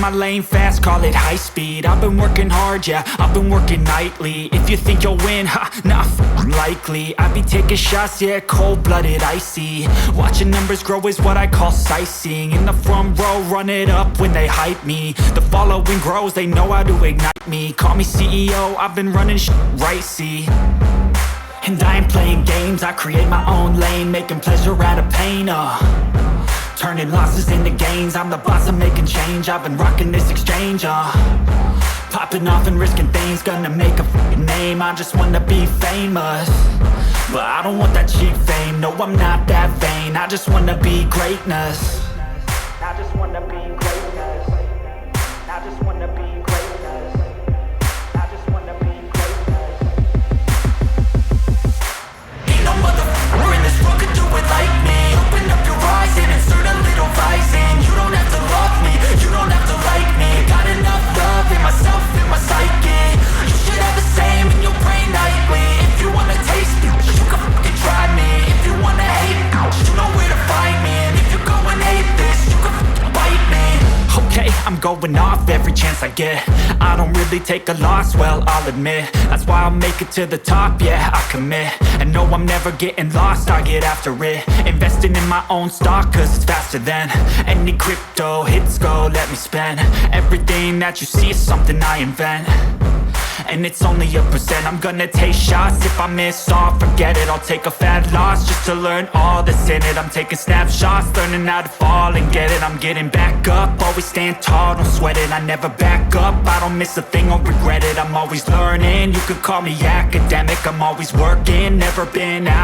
my lane fast, call it high speed. I've been working hard, yeah, I've been working nightly. If you think you'll win, ha, not likely. I be taking shots, yeah, cold-blooded, icy. Watching numbers grow is what I call sightseeing. In the front row, run it up when they hype me. The following grows, they know how to ignite me. Call me CEO, I've been running shit right, see. And I ain't playing games, I create my own lane, making pleasure out of pain, turning losses into gains, I'm the boss, I'm making change. I've been rocking this exchange, popping off and risking things, gonna make a f***ing name. I just wanna be famous, but I don't want that cheap fame. No, I'm not that vain, I just wanna be greatness. I just wanna be greatness. I just wanna be greatness. I just wanna be greatness. Ain't no motherfucker in this world could do it like me. Open up your eyes and insert a little vice in. You don't have to love me, you don't have to like me. Got enough love in myself, in my psyche. You should have the same in your brain nightly. If you wanna taste it, you can fucking try me. If you wanna hate me, you know where to find me. And if you go and hate this, you can fucking bite me. Okay, I'm going off every chance I get. I don't really take a loss, well, I'll admit. That's why I'll make it to the top, yeah, I commit. And no, I'm never getting lost, I get after it. Investing in my own stock, cause it's faster than any crypto hits go, let me spend. Everything that you see is something I invent, and it's only a percent. I'm gonna take shots, if I miss all, forget it. I'll take a fat loss just to learn all that's in it. I'm taking snapshots, learning how to fall and get it. I'm getting back up, always stand tall, don't sweat it. I never back up, I don't miss a thing or regret it. I'm always learning, you could call me academic. I'm always working, never been out